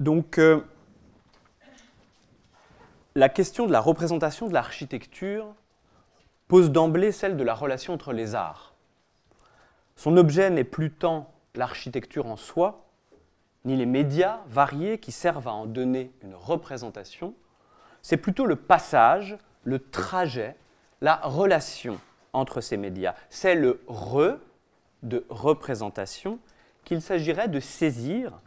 Donc, la question de la représentation de l'architecture pose d'emblée celle de la relation entre les arts. Son objet n'est plus tant l'architecture en soi, ni les médias variés qui servent à en donner une représentation, c'est plutôt le passage, le trajet, la relation entre ces médias. C'est le de représentation qu'il s'agirait de saisir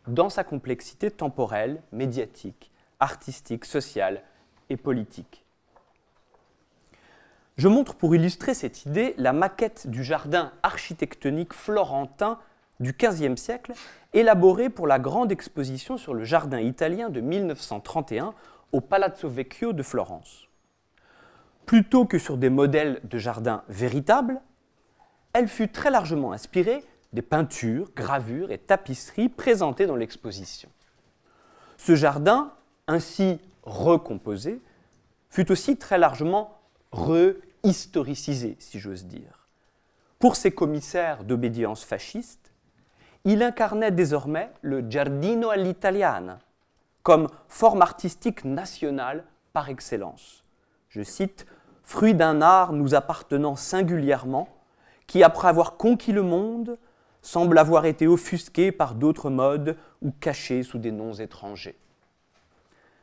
dans sa complexité temporelle, médiatique, artistique, sociale et politique. Je montre pour illustrer cette idée la maquette du jardin architectonique florentin du XVe siècle, élaborée pour la grande exposition sur le jardin italien de 1931 au Palazzo Vecchio de Florence. Plutôt que sur des modèles de jardin véritables, elle fut très largement inspirée des peintures, gravures et tapisseries présentées dans l'exposition. Ce jardin, ainsi recomposé, fut aussi très largement rehistoricisé, si j'ose dire. Pour ses commissaires d'obédience fasciste, il incarnait désormais le giardino all'italiana, comme forme artistique nationale par excellence. Je cite, « fruit d'un art nous appartenant singulièrement, qui, après avoir conquis le monde, semble avoir été offusqué par d'autres modes ou caché sous des noms étrangers. »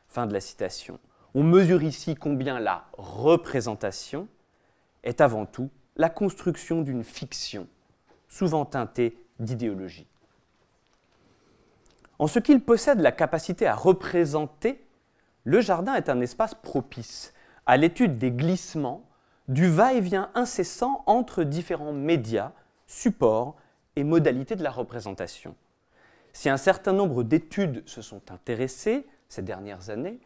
Fin de la citation. On mesure ici combien la représentation est avant tout la construction d'une fiction, souvent teintée d'idéologie. En ce qu'il possède la capacité à représenter, le jardin est un espace propice à l'étude des glissements, du va-et-vient incessant entre différents médias, supports et modalités de la représentation. Si un certain nombre d'études se sont intéressées ces dernières années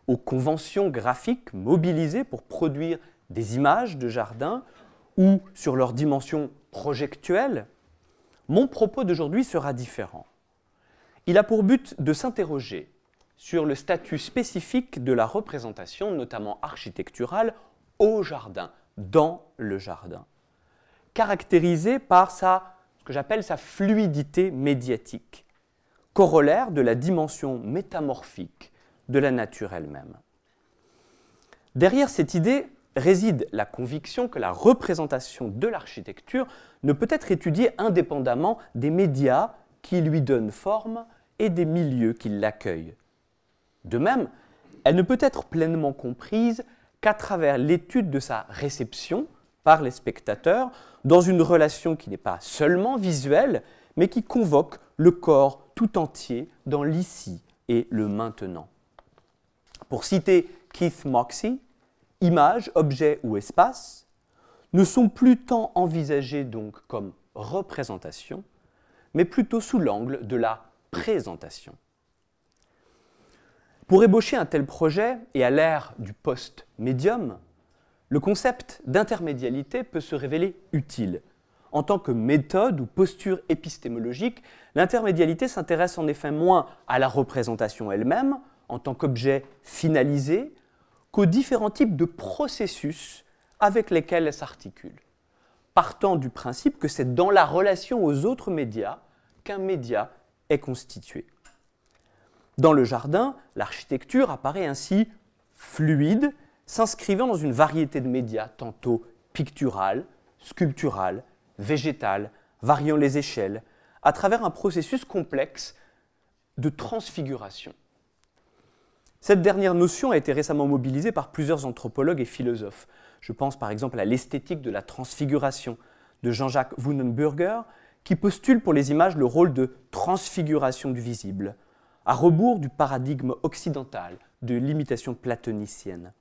aux conventions graphiques mobilisées pour produire des images de jardin ou sur leur dimension projectuelle, mon propos d'aujourd'hui sera différent. Il a pour but de s'interroger sur le statut spécifique de la représentation, notamment architecturale, au jardin, dans le jardin, caractérisé par ce que j'appelle sa fluidité médiatique, corollaire de la dimension métamorphique de la nature elle-même. Derrière cette idée réside la conviction que la représentation de l'architecture ne peut être étudiée indépendamment des médias qui lui donnent forme et des milieux qui l'accueillent. De même, elle ne peut être pleinement comprise qu'à travers l'étude de sa réception par les spectateurs dans une relation qui n'est pas seulement visuelle, mais qui convoque le corps tout entier dans l'ici et le maintenant. Pour citer Keith Moxey, image, objet ou espace ne sont plus tant envisagés donc comme représentation, mais plutôt sous l'angle de la présentation. Pour ébaucher un tel projet, et à l'ère du post-médium, le concept d'intermédialité peut se révéler utile. En tant que méthode ou posture épistémologique, l'intermédialité s'intéresse en effet moins à la représentation elle-même, en tant qu'objet finalisé, qu'aux différents types de processus avec lesquels elle s'articule, partant du principe que c'est dans la relation aux autres médias qu'un média est constitué. Dans le jardin, l'architecture apparaît ainsi fluide, s'inscrivant dans une variété de médias, tantôt picturales, sculpturales, végétales, variant les échelles, à travers un processus complexe de transfiguration. Cette dernière notion a été récemment mobilisée par plusieurs anthropologues et philosophes. Je pense par exemple à l'esthétique de la transfiguration de Jean-Jacques Wunenburger, qui postule pour les images le rôle de transfiguration du visible, à rebours du paradigme occidental de l'imitation platonicienne.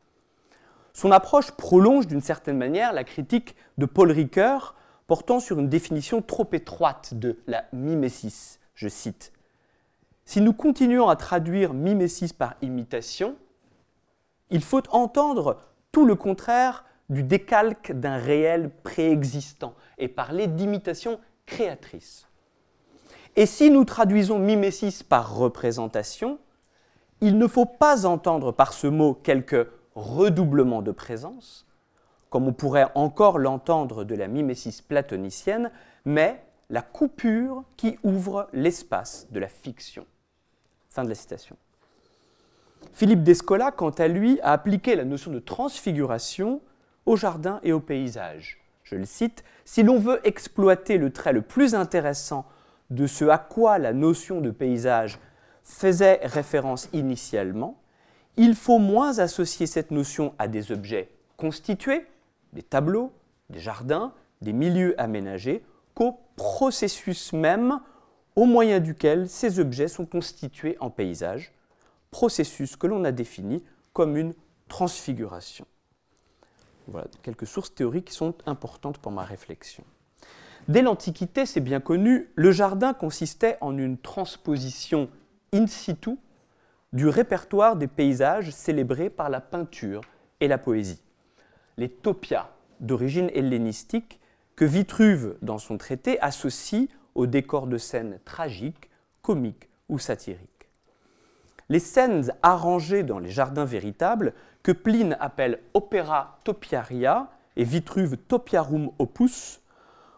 Son approche prolonge d'une certaine manière la critique de Paul Ricoeur portant sur une définition trop étroite de la mimésis. Je cite, « Si nous continuons à traduire mimésis par imitation, il faut entendre tout le contraire du décalque d'un réel préexistant et parler d'imitation créatrice. Et si nous traduisons mimésis par représentation, il ne faut pas entendre par ce mot quelque redoublement de présence, comme on pourrait encore l'entendre de la mimésis platonicienne, mais la coupure qui ouvre l'espace de la fiction. » Fin de la citation. Philippe Descola, quant à lui, a appliqué la notion de transfiguration au jardin et au paysage. Je le cite, « Si l'on veut exploiter le trait le plus intéressant de ce à quoi la notion de paysage faisait référence initialement, il faut moins associer cette notion à des objets constitués, des tableaux, des jardins, des milieux aménagés, qu'au processus même au moyen duquel ces objets sont constitués en paysage, processus que l'on a défini comme une transfiguration. » Voilà quelques sources théoriques qui sont importantes pour ma réflexion. Dès l'Antiquité, c'est bien connu, le jardin consistait en une transposition in situ du répertoire des paysages célébrés par la peinture et la poésie. Les topias d'origine hellénistique que Vitruve, dans son traité, associe aux décors de scènes tragiques, comiques ou satiriques. Les scènes arrangées dans les jardins véritables, que Pline appelle opera topiaria et Vitruve topiarum opus,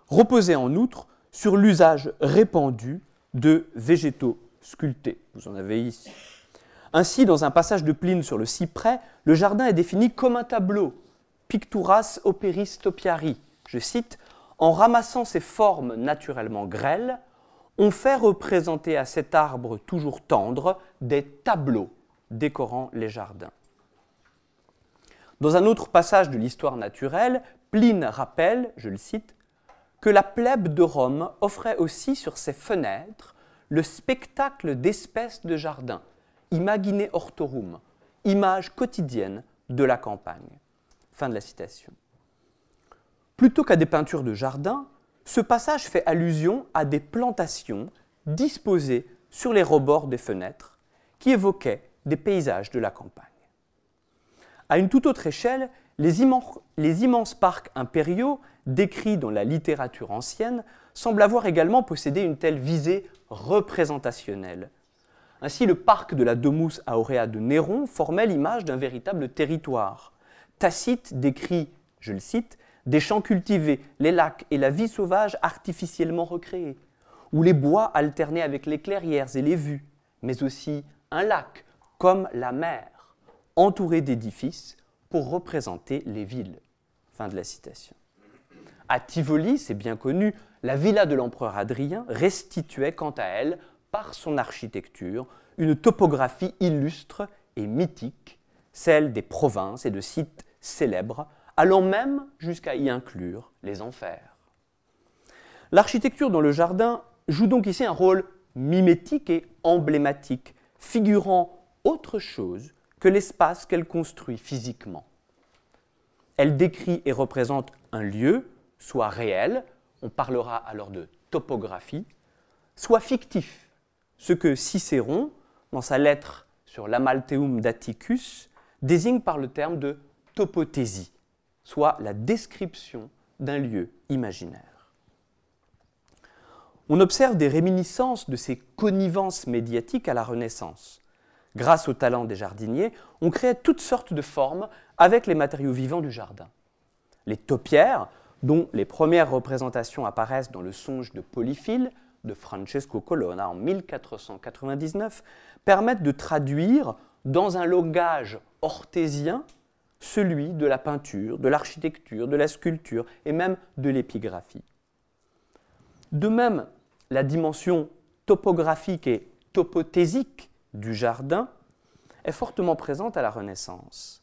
reposaient en outre sur l'usage répandu de végétaux sculptés. Vous en avez ici. Ainsi, dans un passage de Pline sur le cyprès, le jardin est défini comme un tableau, picturas operis topiari. Je cite, « En ramassant ces formes naturellement grêles, on fait représenter à cet arbre toujours tendre des tableaux décorant les jardins. » Dans un autre passage de l'histoire naturelle, Pline rappelle, je le cite, que la plèbe de Rome offrait aussi sur ses fenêtres le spectacle d'espèces de jardins, imagine hortorum, image quotidienne de la campagne. Fin de la citation. Plutôt qu'à des peintures de jardin, ce passage fait allusion à des plantations disposées sur les rebords des fenêtres qui évoquaient des paysages de la campagne. À une toute autre échelle, les immenses parcs impériaux décrits dans la littérature ancienne semblent avoir également possédé une telle visée représentationnelle. Ainsi, le parc de la Domus Aurea de Néron formait l'image d'un véritable territoire. Tacite décrit, je le cite, des champs cultivés, les lacs et la vie sauvage artificiellement recréés, où les bois alternaient avec les clairières et les vues, mais aussi un lac, comme la mer, entouré d'édifices pour représenter les villes. Fin de la citation. À Tivoli, c'est bien connu, la villa de l'empereur Adrien restituait quant à elle, par son architecture, une topographie illustre et mythique, celle des provinces et de sites célèbres, allant même jusqu'à y inclure les enfers. L'architecture dans le jardin joue donc ici un rôle mimétique et emblématique, figurant autre chose que l'espace qu'elle construit physiquement. Elle décrit et représente un lieu, soit réel, on parlera alors de topographie, soit fictif, ce que Cicéron, dans sa lettre sur l'Amalteum d'Atticus, désigne par le terme de topothésie, soit la description d'un lieu imaginaire. On observe des réminiscences de ces connivences médiatiques à la Renaissance. Grâce au talent des jardiniers, on créait toutes sortes de formes avec les matériaux vivants du jardin. Les topiaires, dont les premières représentations apparaissent dans le Songe de Polyphile de Francesco Colonna en 1499, permettent de traduire dans un langage orthésien celui de la peinture, de l'architecture, de la sculpture et même de l'épigraphie. De même, la dimension topographique et topothésique du jardin est fortement présente à la Renaissance.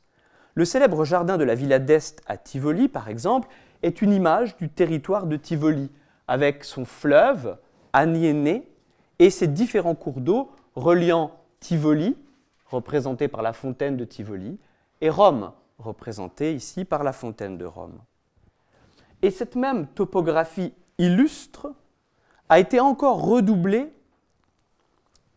Le célèbre jardin de la Villa d'Este à Tivoli, par exemple, est une image du territoire de Tivoli, avec son fleuve, Aniene, et ses différents cours d'eau reliant Tivoli, représenté par la fontaine de Tivoli, et Rome, représentée ici par la fontaine de Rome. Et cette même topographie illustre a été encore redoublée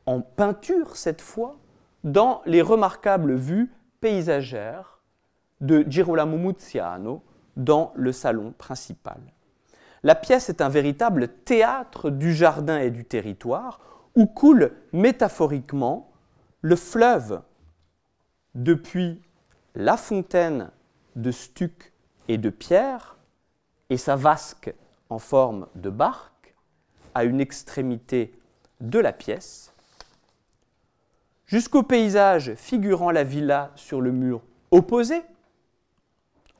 en peinture cette fois dans les remarquables vues paysagères de Girolamo Muziano dans le salon principal. La pièce est un véritable théâtre du jardin et du territoire où coule métaphoriquement le fleuve depuis la fontaine de stuc et de pierre et sa vasque en forme de barque à une extrémité de la pièce, jusqu'au paysage figurant la villa sur le mur opposé,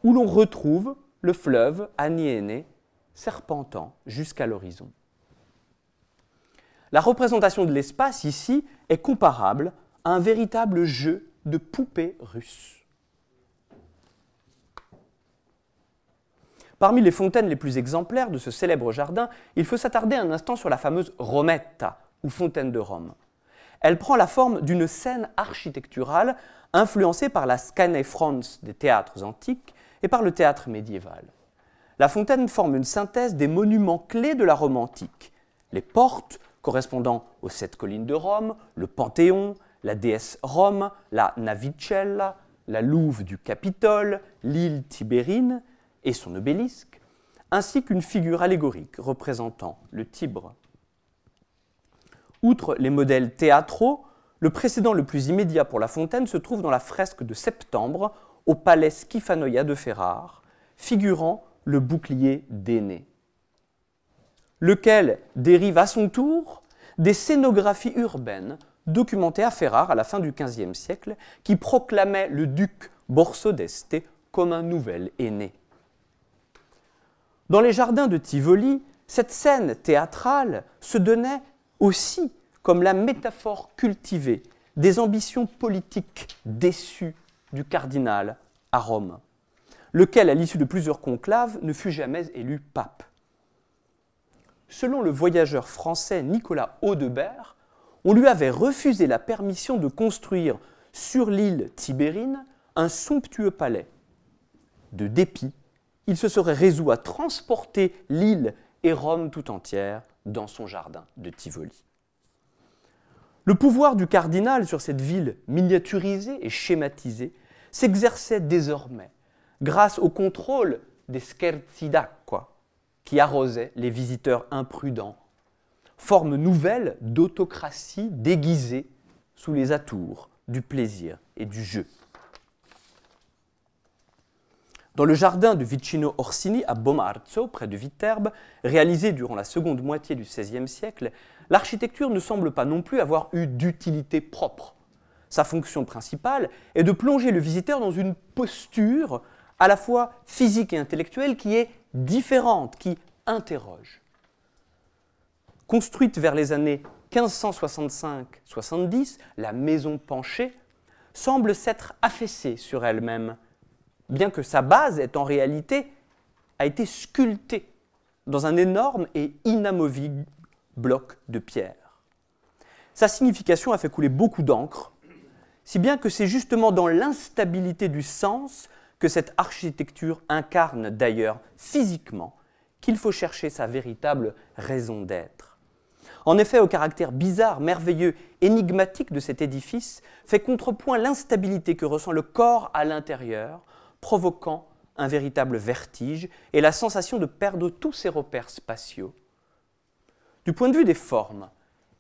où l'on retrouve le fleuve Aniene serpentant jusqu'à l'horizon. La représentation de l'espace ici est comparable à un véritable jeu de poupées russes. Parmi les fontaines les plus exemplaires de ce célèbre jardin, il faut s'attarder un instant sur la fameuse Rometta, ou fontaine de Rome. Elle prend la forme d'une scène architecturale influencée par la Scène France des théâtres antiques et par le théâtre médiéval. La fontaine forme une synthèse des monuments clés de la Rome antique. Les portes, correspondant aux 7 collines de Rome, le Panthéon, la déesse Rome, la Navicella, la louve du Capitole, l'île Tibérine et son obélisque, ainsi qu'une figure allégorique représentant le Tibre. Outre les modèles théâtraux, le précédent le plus immédiat pour la fontaine se trouve dans la fresque de septembre au palais Schifanoia de Ferrare, figurant le bouclier d'Énée, lequel dérive à son tour des scénographies urbaines documentées à Ferrare à la fin du XVe siècle qui proclamaient le duc Borso d'Este comme un nouvel Énée. Dans les jardins de Tivoli, cette scène théâtrale se donnait aussi comme la métaphore cultivée des ambitions politiques déçues du cardinal à Rome, lequel, à l'issue de plusieurs conclaves, ne fut jamais élu pape. Selon le voyageur français Nicolas Audebert, on lui avait refusé la permission de construire sur l'île Tibérine un somptueux palais. De dépit, il se serait résolu à transporter l'île et Rome tout entière dans son jardin de Tivoli. Le pouvoir du cardinal sur cette ville miniaturisée et schématisée s'exerçait désormais grâce au contrôle des scherzi d'acqua qui arrosaient les visiteurs imprudents, forme nouvelle d'autocratie déguisée sous les atours du plaisir et du jeu. Dans le jardin de Vicino Orsini à Bomarzo, près de Viterbe, réalisé durant la seconde moitié du XVIe siècle, l'architecture ne semble pas non plus avoir eu d'utilité propre. Sa fonction principale est de plonger le visiteur dans une posture à la fois physique et intellectuelle qui est différente, qui interroge. Construite vers les années 1565-70, la maison penchée semble s'être affaissée sur elle-même, bien que sa base ait en réalité a été sculptée dans un énorme et inamovible bloc de pierre. Sa signification a fait couler beaucoup d'encre, si bien que c'est justement dans l'instabilité du sens que cette architecture incarne d'ailleurs physiquement qu'il faut chercher sa véritable raison d'être. En effet, au caractère bizarre, merveilleux, énigmatique de cet édifice fait contrepoint l'instabilité que ressent le corps à l'intérieur, provoquant un véritable vertige et la sensation de perdre tous ses repères spatiaux. Du point de vue des formes,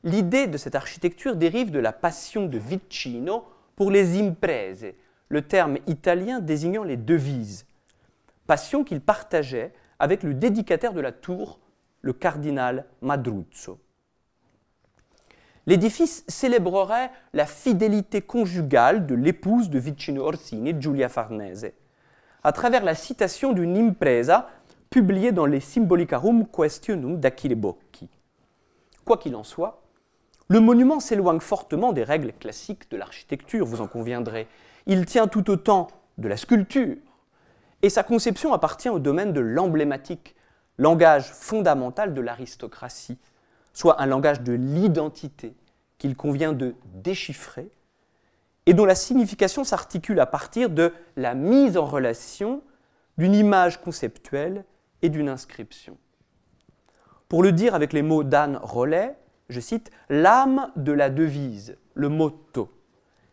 l'idée de cette architecture dérive de la passion de Vicino pour les imprese, le terme italien désignant les devises, passion qu'il partageait avec le dédicataire de la tour, le cardinal Madruzzo. L'édifice célébrerait la fidélité conjugale de l'épouse de Vicino Orsini, Giulia Farnese, à travers la citation d'une impresa publiée dans les Symbolicarum Questionum d'Achille Bocchi. Quoi qu'il en soit, le monument s'éloigne fortement des règles classiques de l'architecture, vous en conviendrez. Il tient tout autant de la sculpture, et sa conception appartient au domaine de l'emblématique, langage fondamental de l'aristocratie, soit un langage de l'identité qu'il convient de déchiffrer, et dont la signification s'articule à partir de la mise en relation d'une image conceptuelle et d'une inscription. Pour le dire avec les mots d'Anne Rollet, je cite, « l'âme de la devise, le motto,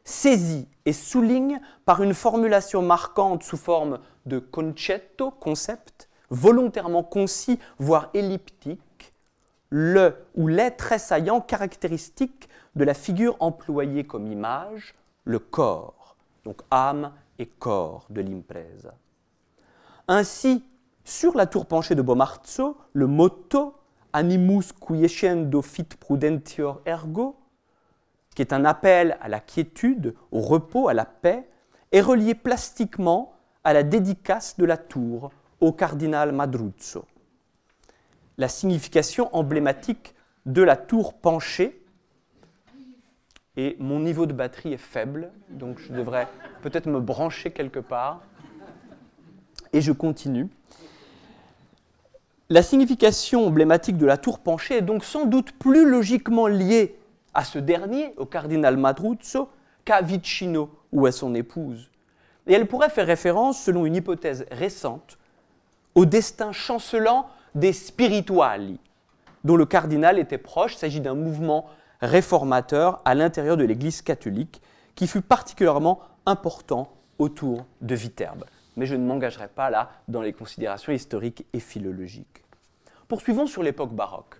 saisie et souligne par une formulation marquante sous forme de concetto, concept, volontairement concis, voire elliptique, le ou les traits saillants caractéristiques de la figure employée comme image, le corps, donc âme et corps de l'impresa. Ainsi, sur la tour penchée de Bomarzo, le motto Animus quiescendo fit prudentior ergo qui est un appel à la quiétude, au repos, à la paix, est relié plastiquement à la dédicace de la tour au cardinal Madruzzo. La signification emblématique de la tour penchée, et mon niveau de batterie est faible, donc je devrais peut-être me brancher quelque part, et je continue. La signification emblématique de la tour penchée est donc sans doute plus logiquement liée à ce dernier, au cardinal Madruzzo, qu'à Vicino ou à son épouse. Et elle pourrait faire référence, selon une hypothèse récente, au destin chancelant des spirituali, dont le cardinal était proche. Il s'agit d'un mouvement réformateur à l'intérieur de l'Église catholique qui fut particulièrement important autour de Viterbe. Mais je ne m'engagerai pas là dans les considérations historiques et philologiques. Poursuivons sur l'époque baroque.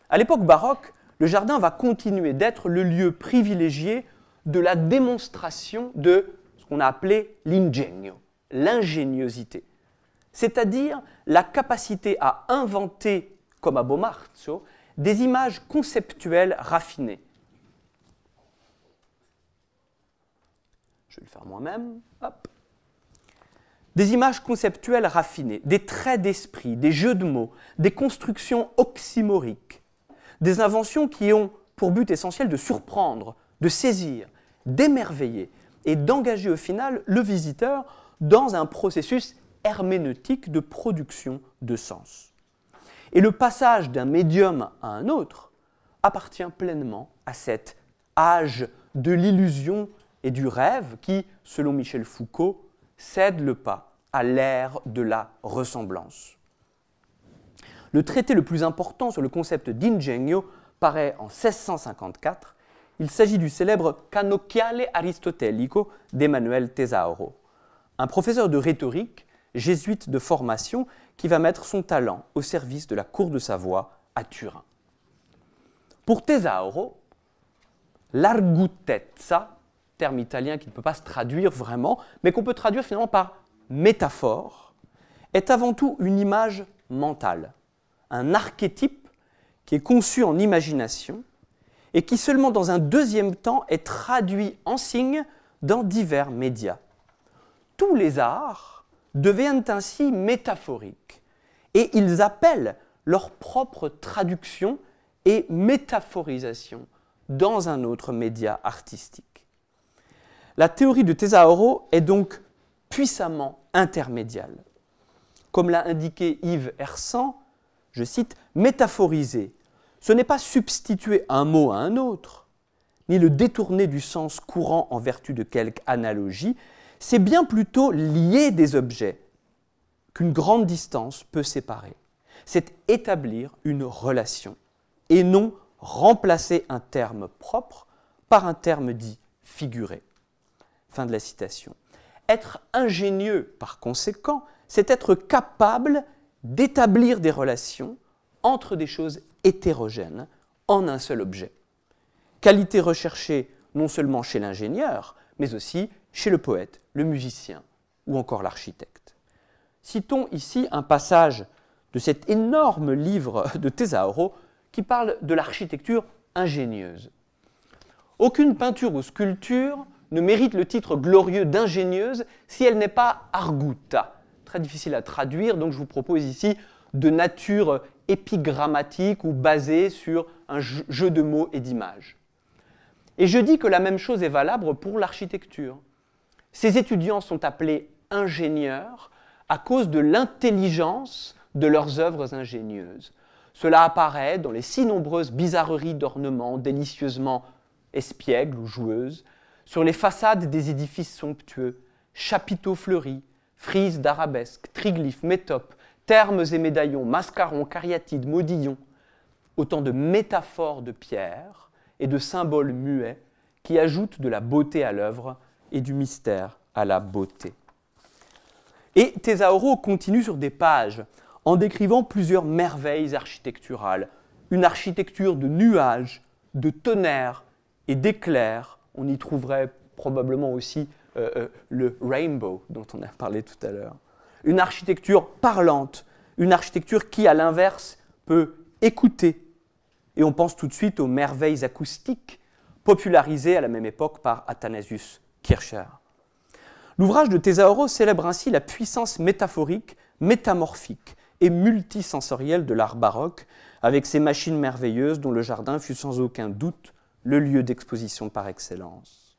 À l'époque baroque, le jardin va continuer d'être le lieu privilégié de la démonstration de ce qu'on a appelé l'ingegno, l'ingéniosité, c'est-à-dire la capacité à inventer, comme à Bomarzo, des images conceptuelles raffinées. Je vais le faire moi-même. Hop. Des images conceptuelles raffinées, des traits d'esprit, des jeux de mots, des constructions oxymoriques, des inventions qui ont pour but essentiel de surprendre, de saisir, d'émerveiller et d'engager au final le visiteur dans un processus herméneutique de production de sens. Et le passage d'un médium à un autre appartient pleinement à cet âge de l'illusion et du rêve qui, selon Michel Foucault, cède le pas à l'ère de la ressemblance. Le traité le plus important sur le concept d'ingegno paraît en 1654. Il s'agit du célèbre Canocchiale aristotelico d'Emmanuel Tesauro, un professeur de rhétorique, jésuite de formation, qui va mettre son talent au service de la cour de Savoie à Turin. Pour Tesauro, l'argutezza, terme italien qui ne peut pas se traduire vraiment, mais qu'on peut traduire finalement par métaphore, est avant tout une image mentale, un archétype qui est conçu en imagination et qui seulement dans un deuxième temps est traduit en signes dans divers médias. Tous les arts deviennent ainsi métaphoriques et ils appellent leur propre traduction et métaphorisation dans un autre média artistique. La théorie de Tesauro est donc puissamment intermédiale. Comme l'a indiqué Yves Hersan, je cite, « Métaphoriser, ce n'est pas substituer un mot à un autre, ni le détourner du sens courant en vertu de quelque analogie, c'est bien plutôt lier des objets qu'une grande distance peut séparer. C'est établir une relation et non remplacer un terme propre par un terme dit figuré. » Fin de la citation. Être ingénieux, par conséquent, c'est être capable d'établir des relations entre des choses hétérogènes en un seul objet. Qualité recherchée non seulement chez l'ingénieur, mais aussi chez le poète, le musicien ou encore l'architecte. Citons ici un passage de cet énorme livre de Tesauro qui parle de l'architecture ingénieuse. Aucune peinture ou sculpture ne mérite le titre glorieux d'ingénieuse si elle n'est pas arguta. Très difficile à traduire, donc je vous propose ici de nature épigrammatique ou basée sur un jeu de mots et d'images. Et je dis que la même chose est valable pour l'architecture. Ces étudiants sont appelés ingénieurs à cause de l'intelligence de leurs œuvres ingénieuses. Cela apparaît dans les si nombreuses bizarreries d'ornements délicieusement espiègles ou joueuses, sur les façades des édifices somptueux, chapiteaux fleuris, frises d'arabesques, triglyphes, métopes, termes et médaillons, mascarons, cariatides, modillons, autant de métaphores de pierre et de symboles muets qui ajoutent de la beauté à l'œuvre et du mystère à la beauté. Et Tesauro continue sur des pages en décrivant plusieurs merveilles architecturales, une architecture de nuages, de tonnerres et d'éclairs. On y trouverait probablement aussi le rainbow dont on a parlé tout à l'heure. Une architecture parlante, une architecture qui, à l'inverse, peut écouter. Et on pense tout de suite aux merveilles acoustiques popularisé à la même époque par Athanasius Kircher. L'ouvrage de Tesauro célèbre ainsi la puissance métaphorique, métamorphique et multisensorielle de l'art baroque, avec ses machines merveilleuses dont le jardin fut sans aucun doute le lieu d'exposition par excellence.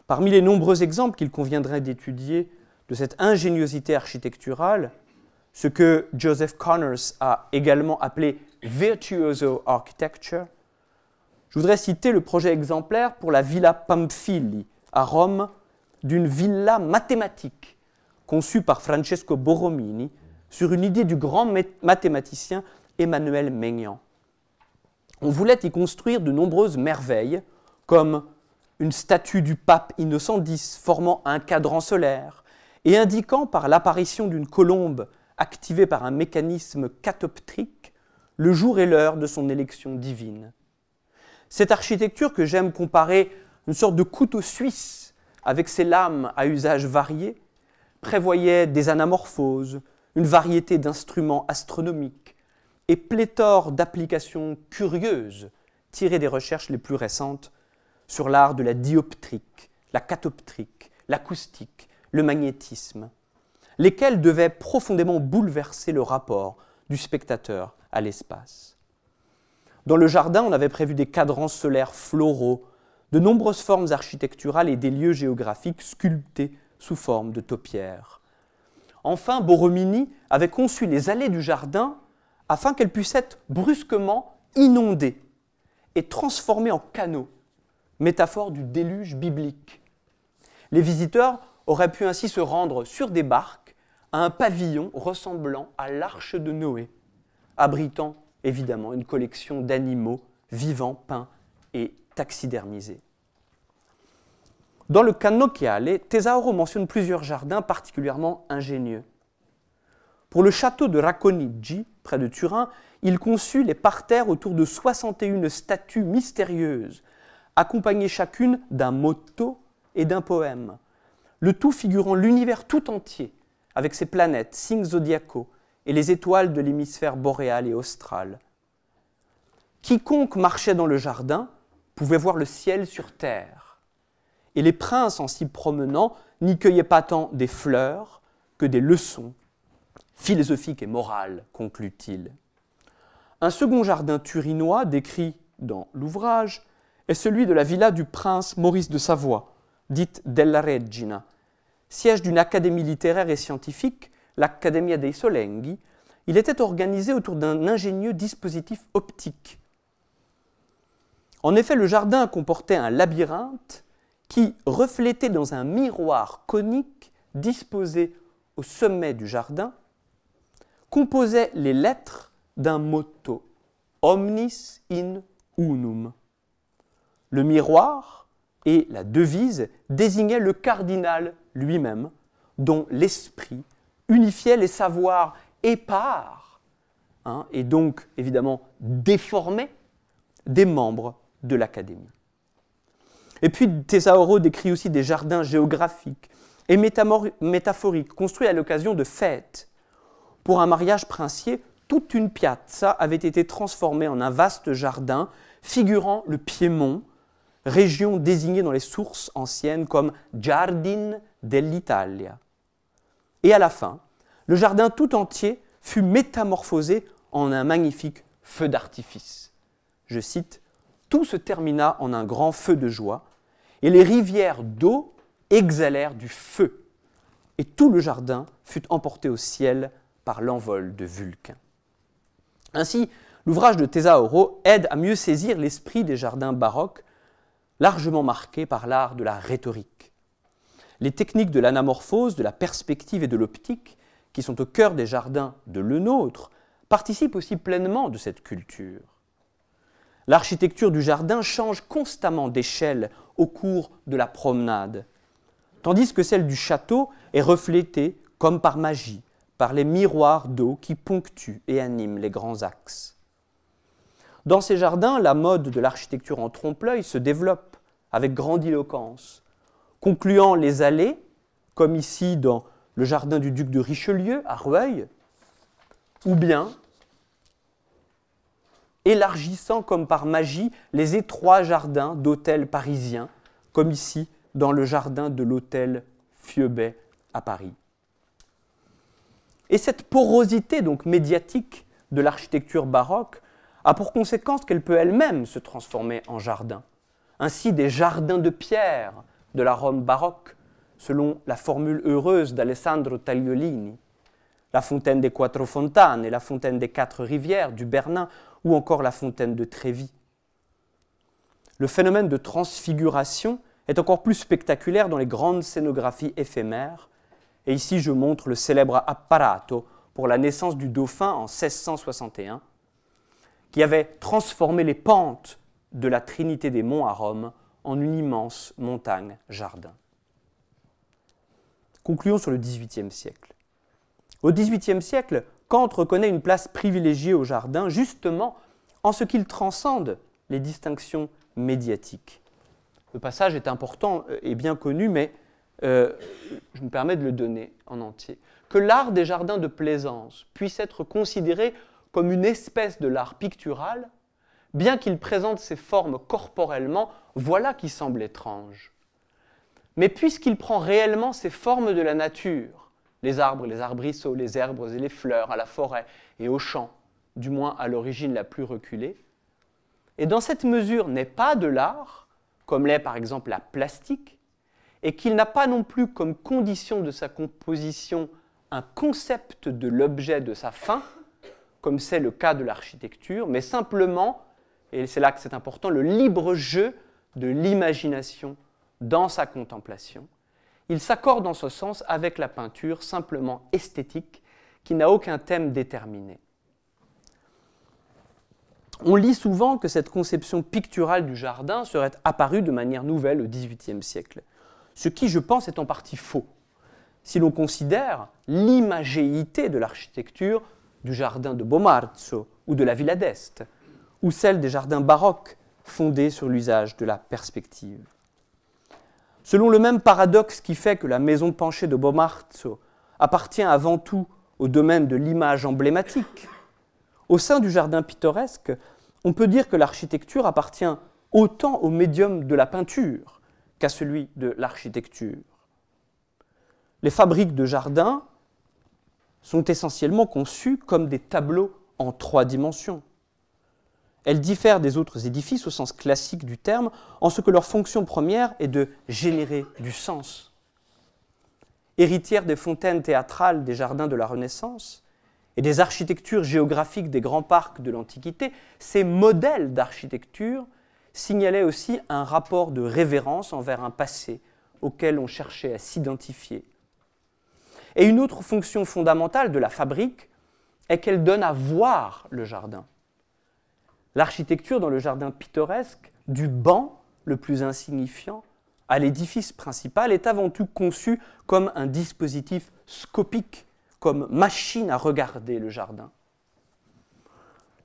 Parmi les nombreux exemples qu'il conviendrait d'étudier de cette ingéniosité architecturale, ce que Joseph Connors a également appelé « virtuoso architecture », je voudrais citer le projet exemplaire pour la Villa Pamphili à Rome, d'une villa mathématique conçue par Francesco Borromini sur une idée du grand mathématicien Emmanuel Maignan. On voulait y construire de nombreuses merveilles, comme une statue du pape Innocent X formant un cadran solaire et indiquant par l'apparition d'une colombe activée par un mécanisme catoptrique le jour et l'heure de son élection divine. Cette architecture que j'aime comparer à une sorte de couteau suisse avec ses lames à usage varié, prévoyait des anamorphoses, une variété d'instruments astronomiques et pléthore d'applications curieuses tirées des recherches les plus récentes sur l'art de la dioptrique, la catoptrique, l'acoustique, le magnétisme, lesquels devaient profondément bouleverser le rapport du spectateur à l'espace. Dans le jardin, on avait prévu des cadrans solaires floraux, de nombreuses formes architecturales et des lieux géographiques sculptés sous forme de taupières. Enfin, Borromini avait conçu les allées du jardin afin qu'elles puissent être brusquement inondées et transformées en canaux, métaphore du déluge biblique. Les visiteurs auraient pu ainsi se rendre sur des barques à un pavillon ressemblant à l'arche de Noé, abritant évidemment une collection d'animaux vivants, peints et taxidermisés. Dans le Cannocchiale, Tesauro mentionne plusieurs jardins particulièrement ingénieux. Pour le château de Racconigi, près de Turin, il conçut les parterres autour de 61 statues mystérieuses, accompagnées chacune d'un motto et d'un poème, le tout figurant l'univers tout entier, avec ses planètes, signes zodiacaux et les étoiles de l'hémisphère boréal et austral. Quiconque marchait dans le jardin pouvait voir le ciel sur terre, et les princes en s'y promenant n'y cueillaient pas tant des fleurs que des leçons philosophiques et morales, conclut-il. Un second jardin turinois décrit dans l'ouvrage est celui de la villa du prince Maurice de Savoie, dite Della Regina, siège d'une académie littéraire et scientifique, l'Accademia dei Solenghi. Il était organisé autour d'un ingénieux dispositif optique. En effet, le jardin comportait un labyrinthe qui, reflétait dans un miroir conique disposé au sommet du jardin, composait les lettres d'un motto « Omnis in unum ». Le miroir et la devise désignaient le cardinal lui-même, dont l'esprit unifiait les savoirs épars, et donc évidemment déformés, des membres de l'Académie. Et puis Tesauro décrit aussi des jardins géographiques et métaphoriques construits à l'occasion de fêtes. Pour un mariage princier, toute une piazza avait été transformée en un vaste jardin figurant le Piémont, région désignée dans les sources anciennes comme Giardin dell'Italia. Et à la fin, le jardin tout entier fut métamorphosé en un magnifique feu d'artifice. Je cite, « Tout se termina en un grand feu de joie, et les rivières d'eau exhalèrent du feu, et tout le jardin fut emporté au ciel par l'envol de Vulcain. » Ainsi, l'ouvrage de Tesauro aide à mieux saisir l'esprit des jardins baroques, largement marqués par l'art de la rhétorique. Les techniques de l'anamorphose, de la perspective et de l'optique, qui sont au cœur des jardins de Le Nôtre, participent aussi pleinement de cette culture. L'architecture du jardin change constamment d'échelle au cours de la promenade, tandis que celle du château est reflétée, comme par magie, par les miroirs d'eau qui ponctuent et animent les grands axes. Dans ces jardins, la mode de l'architecture en trompe-l'œil se développe avec grandiloquence, concluant les allées, comme ici dans le jardin du duc de Richelieu à Rueil, ou bien élargissant comme par magie les étroits jardins d'hôtels parisiens, comme ici dans le jardin de l'hôtel Fieubet à Paris. Et cette porosité donc médiatique de l'architecture baroque a pour conséquence qu'elle peut elle-même se transformer en jardin. Ainsi, des jardins de pierre de la Rome baroque, selon la formule heureuse d'Alessandro Tagliolini, la fontaine des Quattro Fontane et la fontaine des Quatre Rivières du Bernin, ou encore la fontaine de Trévis. Le phénomène de transfiguration est encore plus spectaculaire dans les grandes scénographies éphémères, et ici je montre le célèbre apparato pour la naissance du dauphin en 1661, qui avait transformé les pentes de la Trinité des Monts à Rome en une immense montagne-jardin. Concluons sur le XVIIIe siècle. Au XVIIIe siècle, Kant reconnaît une place privilégiée au jardin, justement en ce qu'il transcende les distinctions médiatiques. Le passage est important et bien connu, mais je me permets de le donner en entier. Que l'art des jardins de plaisance puisse être considéré comme une espèce de l'art pictural, bien qu'il présente ses formes corporellement, voilà qui semble étrange. Mais puisqu'il prend réellement ses formes de la nature, les arbres, les arbrisseaux, les herbes et les fleurs, à la forêt et aux champs, du moins à l'origine la plus reculée, et dans cette mesure n'est pas de l'art, comme l'est par exemple la plastique, et qu'il n'a pas non plus comme condition de sa composition un concept de l'objet de sa fin, comme c'est le cas de l'architecture, mais simplement, et c'est là que c'est important, le libre jeu de l'imagination dans sa contemplation. Il s'accorde en ce sens avec la peinture simplement esthétique qui n'a aucun thème déterminé. On lit souvent que cette conception picturale du jardin serait apparue de manière nouvelle au XVIIIe siècle, ce qui, je pense, est en partie faux, si l'on considère l'imagéité de l'architecture du jardin de Bomarzo ou de la Villa d'Este, ou celle des jardins baroques fondés sur l'usage de la perspective. Selon le même paradoxe qui fait que la maison penchée de Bomarzo appartient avant tout au domaine de l'image emblématique, au sein du jardin pittoresque, on peut dire que l'architecture appartient autant au médium de la peinture qu'à celui de l'architecture. Les fabriques de jardins sont essentiellement conçues comme des tableaux en 3 dimensions. Elles diffèrent des autres édifices au sens classique du terme, en ce que leur fonction première est de générer du sens. Héritières des fontaines théâtrales des jardins de la Renaissance et des architectures géographiques des grands parcs de l'Antiquité, ces modèles d'architecture signalaient aussi un rapport de révérence envers un passé auquel on cherchait à s'identifier. Et une autre fonction fondamentale de la fabrique est qu'elle donne à voir le jardin. L'architecture dans le jardin pittoresque, du banc le plus insignifiant à l'édifice principal, est avant tout conçue comme un dispositif scopique, comme machine à regarder le jardin.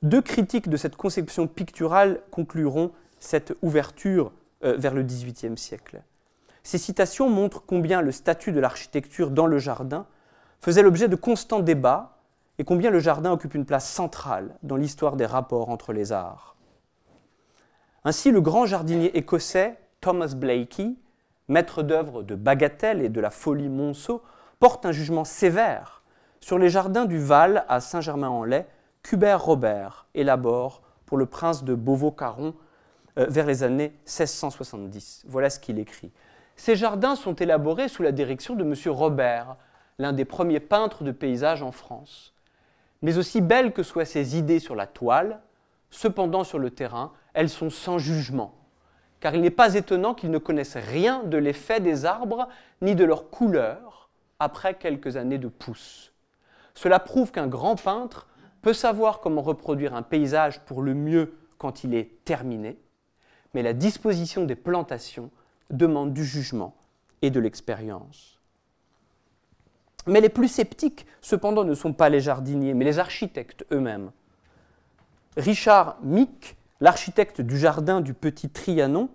2 critiques de cette conception picturale concluront cette ouverture vers le XVIIIe siècle. Ces citations montrent combien le statut de l'architecture dans le jardin faisait l'objet de constants débats et combien le jardin occupe une place centrale dans l'histoire des rapports entre les arts. Ainsi, le grand jardinier écossais Thomas Blakey, maître d'œuvre de Bagatelle et de la Folie Monceau, porte un jugement sévère sur les jardins du Val à Saint-Germain-en-Laye qu'Hubert Robert élabore pour le prince de Beauvau-Caron vers les années 1670. Voilà ce qu'il écrit. Ces jardins sont élaborés sous la direction de M. Robert, l'un des premiers peintres de paysages en France. Mais aussi belles que soient ses idées sur la toile, cependant sur le terrain, elles sont sans jugement, car il n'est pas étonnant qu'ils ne connaissent rien de l'effet des arbres ni de leur couleur après quelques années de pousse. Cela prouve qu'un grand peintre peut savoir comment reproduire un paysage pour le mieux quand il est terminé, mais la disposition des plantations demande du jugement et de l'expérience. Mais les plus sceptiques, cependant, ne sont pas les jardiniers, mais les architectes eux-mêmes. Richard Mick, l'architecte du jardin du Petit Trianon,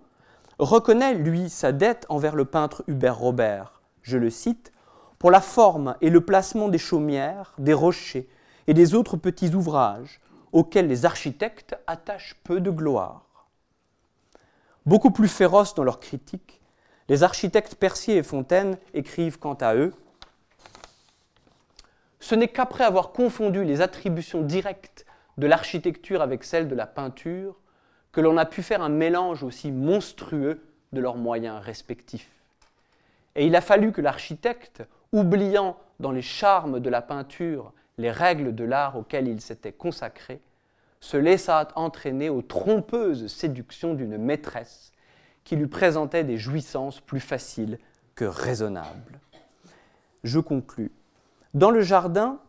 reconnaît, lui, sa dette envers le peintre Hubert Robert, je le cite, « pour la forme et le placement des chaumières, des rochers et des autres petits ouvrages, auxquels les architectes attachent peu de gloire. Beaucoup plus féroces dans leur critique, les architectes Percier et Fontaine écrivent quant à eux « Ce n'est qu'après avoir confondu les attributions directes de l'architecture avec celles de la peinture que l'on a pu faire un mélange aussi monstrueux de leurs moyens respectifs. Et il a fallu que l'architecte, oubliant dans les charmes de la peinture les règles de l'art auxquelles il s'était consacré, se laissa entraîner aux trompeuses séductions d'une maîtresse qui lui présentait des jouissances plus faciles que raisonnables. » Je conclus. Dans le jardin,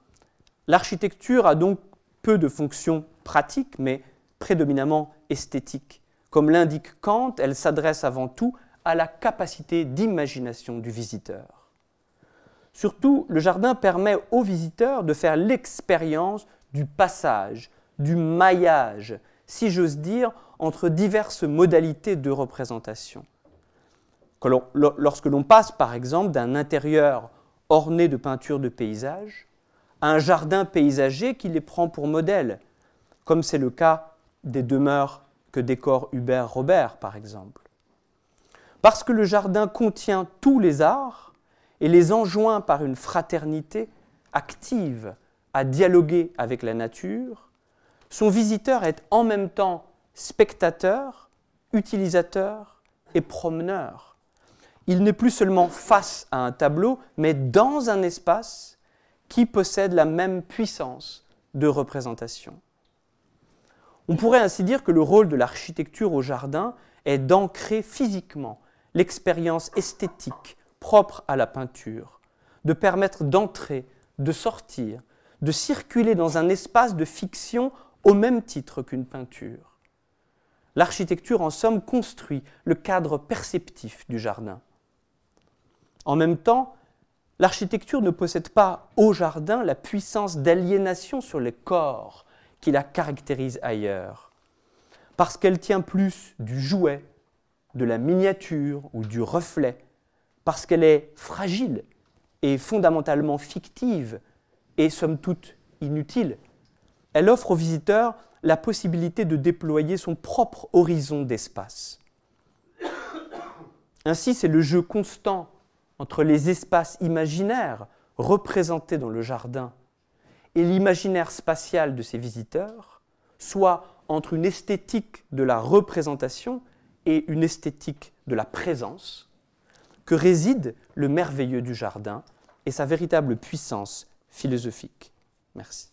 l'architecture a donc peu de fonctions pratiques, mais prédominamment esthétiques. Comme l'indique Kant, elle s'adresse avant tout à la capacité d'imagination du visiteur. Surtout, le jardin permet aux visiteurs de faire l'expérience du passage, du maillage, si j'ose dire, entre diverses modalités de représentation. Lorsque l'on passe, par exemple, d'un intérieur orné de peintures de paysages à un jardin paysager qui les prend pour modèle, comme c'est le cas des demeures que décore Hubert Robert, par exemple. Parce que le jardin contient tous les arts et les enjoint par une fraternité active à dialoguer avec la nature, son visiteur est en même temps spectateur, utilisateur et promeneur. Il n'est plus seulement face à un tableau, mais dans un espace qui possède la même puissance de représentation. On pourrait ainsi dire que le rôle de l'architecture au jardin est d'ancrer physiquement l'expérience esthétique propre à la peinture, de permettre d'entrer, de sortir, de circuler dans un espace de fiction au même titre qu'une peinture. L'architecture, en somme, construit le cadre perceptif du jardin. En même temps, l'architecture ne possède pas au jardin la puissance d'aliénation sur les corps qui la caractérise ailleurs, parce qu'elle tient plus du jouet, de la miniature ou du reflet, parce qu'elle est fragile et fondamentalement fictive et somme toute inutile. Elle offre aux visiteurs la possibilité de déployer son propre horizon d'espace. Ainsi, c'est le jeu constant entre les espaces imaginaires représentés dans le jardin et l'imaginaire spatial de ses visiteurs, soit entre une esthétique de la représentation et une esthétique de la présence, que réside le merveilleux du jardin et sa véritable puissance philosophique. Merci.